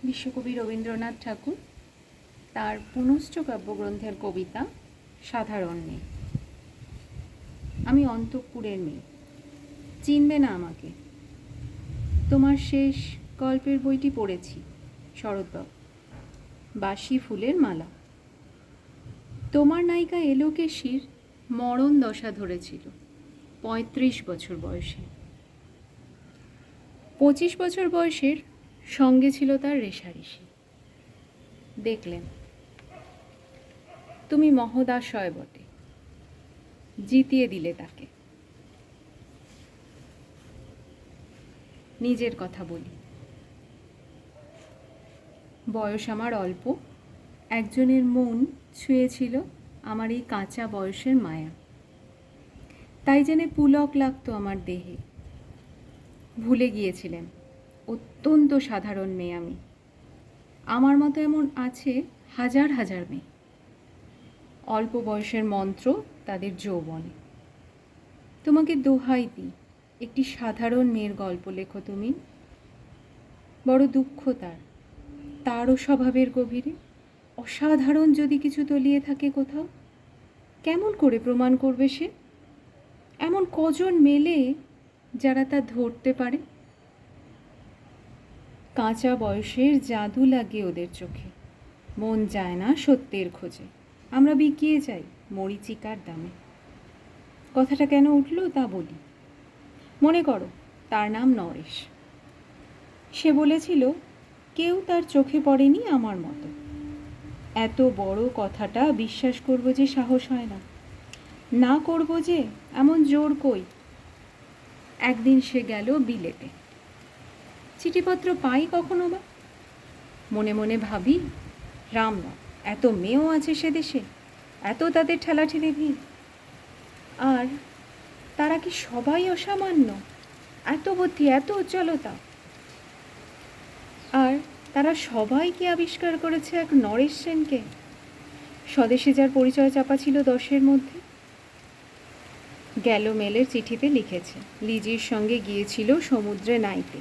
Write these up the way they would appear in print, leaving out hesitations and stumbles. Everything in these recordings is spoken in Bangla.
বিশ্বকবি রবীন্দ্রনাথ ঠাকুর তার পুনশ্চ কাব্যগ্রন্থের কবিতা সাধারণ মেয়ে। আমি অন্তঃপুরের মেয়ে, চিনবে না আমাকে। তোমার শেষ গল্পের বইটি পড়েছি, শরৎবাবু, বাসি ফুলের মালা। তোমার নায়িকা এলোকেশীর মরণ দশা ধরেছিল ৩৫ বছর বয়সে। ২৫ বছর বয়সের সঙ্গে ছিল তার রেশারেশি। দেখলেন, তুমি মহোদাশয় বটে, জিতিয়ে দিলে তাকে। নিজের কথা বলি, বয়স আমার অল্প, একজনের মন ছুঁয়েছিল আমার এই কাঁচা বয়সের মায়া, তাই জেনে পুলক লাগতো আমার দেহে। ভুলে গিয়েছিলেন অত্যন্ত সাধারণ মেয়ে আমি। আমার মতো এমন আছে হাজার হাজার মেয়ে। অল্প বয়সের মন্ত্র তাদের যৌবনে। তোমাকে দোহাই দিই, একটি সাধারণ মেয়ের গল্প লেখো তুমি। বড় দুঃখ তারও স্বভাবের গভীরে অসাধারণ যদি কিছু তলিয়ে থাকে কোথাও। কেমন করে প্রমাণ করবে সে? এমন কজন মেলে যারা তা ধরতে পারে? কাঁচা বয়সের জাদু লাগে ওদের চোখে। মন যায় না সত্যের খোঁজে, আমরা বিকিয়ে যাই মরীচিকার দামে। কথাটা কেন উঠল তা বলি। মনে করো, তার নাম নরেশ। সে বলেছিল কেউ তার চোখে পড়েনি আমার মতো। এত বড় কথাটা বিশ্বাস করব যে সাহস হয় না, না করব যে এমন জোর কই। একদিন সে গেল বিলেতে। চিঠিপত্র পাই কখনো বা? মনে মনে ভাবি, রাম, এত মেয়েও আছে সে দেশে, এত তাদের ঠেলাঠেলি ভিড়। আর তারা কি সবাই অসামান্য? এত বুদ্ধি, এত উজ্জ্বলতা। আর তারা সবাই কি আবিষ্কার করেছে এক নরেশ সেনকে, স্বদেশে যার পরিচয় চাপা ছিল 10-এর মধ্যে। গেল মেলের চিঠিতে লিখেছে লিজির সঙ্গে গিয়েছিল সমুদ্রে নাইতে।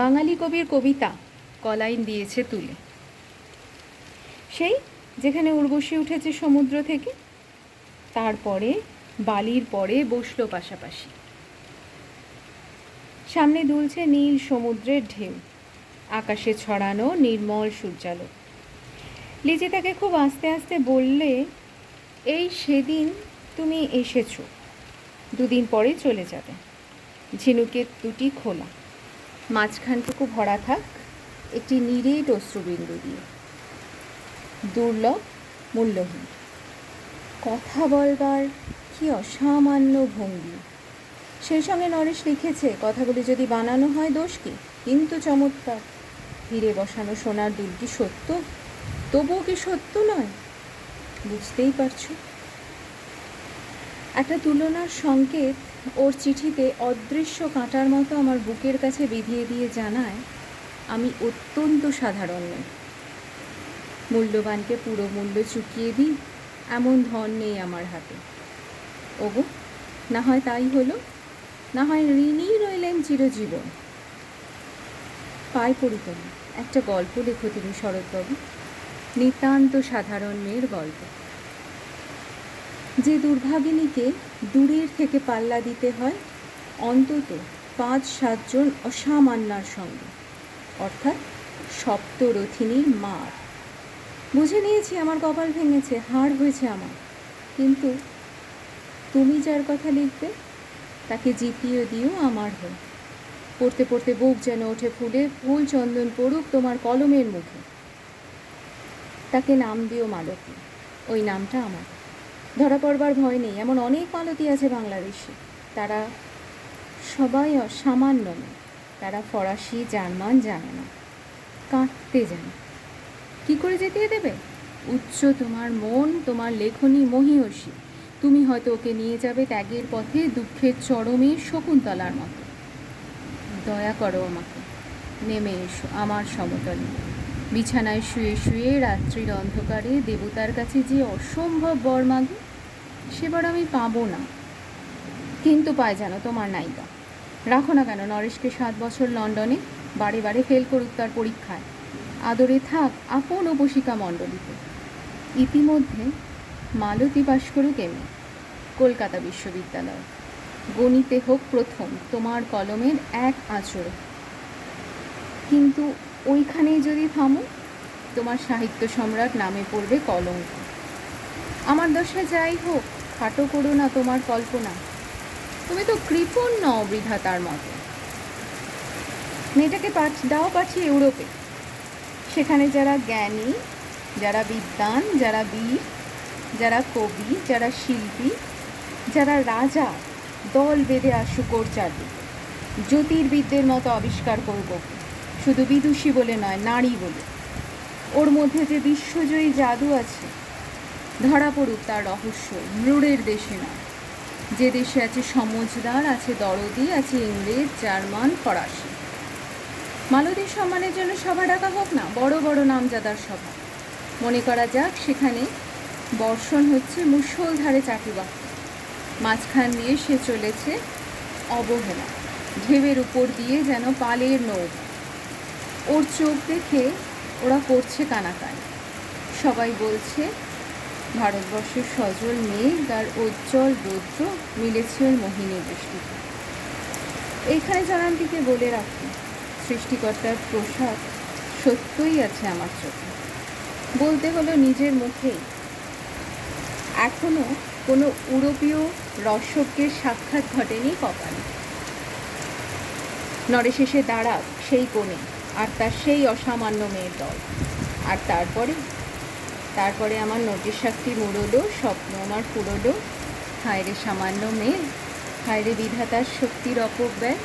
বাঙালি কবির কবিতা কলাইন দিয়েছে তুলে, সেই যেখানে উর্বশী উঠেছে সমুদ্র থেকে। তারপরে বালির পরে বসলো পাশাপাশি। সামনে দুলছে নীল সমুদ্রের ঢেউ, আকাশে ছড়ানো নির্মল সূর্যালোক। লিজি তাকে খুব আস্তে আস্তে বললে, এই সেদিন তুমি এসেছো, 2 দিন পরে চলে যাবে। ঝিনুকের দুটি খোলা, মাঝখানটুকু ভরা থাক একটি নিরেট অশ্রুবিন্দু দিয়ে। দুর্লভ, মূল্যহীন। কথা বলবার কি অসামান্য ভঙ্গি। সেই সঙ্গে নরেশ লিখেছে, কথাগুলি যদি বানানো হয় দোষ কি, কিন্তু চমৎকার। হিরে বসানো সোনার দুল কি সত্য? তবুও কি সত্য নয়? বুঝতেই পারছো। একটা তুলনার সংকেত ওর চিঠিতে অদৃশ্য কাঁটার মতো আমার বুকের কাছে বিধিয়ে দিয়ে জানায়, আমি অত্যন্ত সাধারণ নই। মূল্যবানকে পুরো মূল্য চুকিয়ে দিই এমন ধন নেই আমার হাতে। ওগো, না হয় তাই হলো, না হয় ঋণী রইলেন চিরজীবন। পায়ে পড়ি তুমি, একটা গল্প লেখো তুমি শরৎবাবু, নিতান্ত সাধারণ মেয়ের গল্প। যে দুর্ভাগিনীকে দূরের থেকে পাল্লা দিতে হয় অন্তত 5-7 জন অসামান্যার সঙ্গে, অর্থাৎ সপ্তরথিনীর মার। বুঝে নিয়েছি আমার কপাল ভেঙেছে, হাড় হয়েছে আমার। কিন্তু তুমি যার কথা লিখবে তাকে জিতিয়ে দিও আমার হয়ে। পড়তে পড়তে বুক যেন ওঠে ফুলে, ফুল চন্দন পড়ুক তোমার কলমের মুখে। তাকে নাম দিও মালতী, ওই নামটা আমার। ধরা পড়বার ভয় নেই, এমন অনেক মালতী আছে বাংলাদেশে। তারা সবাই সামান্য নয়, তারা ফরাসি জার্মান জানে না, কাঁদতে জানে। কী করে জিতিয়ে দেবে? উচ্চ তোমার মন, তোমার লেখনী মহীয়সী। তুমি হয়তো ওকে নিয়ে যাবে ত্যাগের পথে, দুঃখের চরমে শকুন্তলার মতো। দয়া করো আমাকে, নেমে এসো আমার সমতলে। বিছানায় শুয়ে শুয়ে রাত্রির অন্ধকারে দেবতার কাছে যে অসম্ভব বর মাগি, সেবার আমি পাবো না। কিন্তু পায় জানো তোমার নায়িকা। রাখো না কেন নরেশকে 7 বছর লন্ডনে, বারে বারে ফেল করুক তার পরীক্ষায়, আদরে থাক আপন উপশিকা মণ্ডলীতে। ইতিমধ্যে মালতী পাশ করুক এমএ, কলকাতা বিশ্ববিদ্যালয়, গণিতে হোক প্রথম তোমার কলমের এক আঁচড়ে। কিন্তু ওইখানেই যদি থামো, তোমার সাহিত্য সম্রাট নামে পড়বে কলঙ্ক। আমার দশা যাই হোক, খাটো করো না তোমার কল্পনা, তুমি তো কৃপণ নও বিধাতার মতো। মেয়েটাকে দাও পাঠিয়ে ইউরোপে, সেখানে যারা জ্ঞানী, যারা বিদ্বান, যারা বীর, যারা কবি, যারা শিল্পী, যারা রাজা দল বেঁধে আসুক ওর চারদিকে। জ্যোতির্বিদদের মতো আবিষ্কার করব, শুধু বিদুষী বলে নয়, নারী বলে। ওর মধ্যে যে বিশ্বজয়ী জাদু আছে, ধরা পড়ুক তার রহস্য, রোডের দেশে নয়, যে দেশে আছে সমজদার, আছে দরদি, আছে ইংরেজ, জার্মান, ফরাসি। মালতীর সম্মানের জন্য সভা ডাকা হোক না, বড় বড় নামজাদার সভা। মনে করা যাক সেখানে বর্ষণ হচ্ছে মুষলধারে চাটুবাক্য, মাঝখান দিয়ে সে চলেছে অবহেলা, ঢেউয়ের উপর দিয়ে যেন পালের নৌকা। ওর চোখ দেখে ওরা করছে কানাকানি। সবাই বলছে ভারতবর্ষের সজল মেঘ আর উজ্জ্বল রৌদ্র মিলেছে ওর মোহিনী দৃষ্টিতে। এইখানে জনান্তিকে বলে রাখি, সৃষ্টিকর্তার প্রসাদ সত্যই আছে আমার চোখে। বলতে হলো নিজের মুখেই। এখনো কোনো ইউরোপীয় রসজ্ঞের সাক্ষাৎ ঘটেনি কপালে। নরেশেষে দাঁড়াক সেই কোণে, আর তার সেই অসামান্য মেয়ের দল। আর তারপরে আমার নোটিশ শাস্তি মুড়লো, স্বপ্ন আমার পুরোলো। হায় রে সামান্য মেয়ে, হায় রে বিধাতার শক্তির অপব্যয়।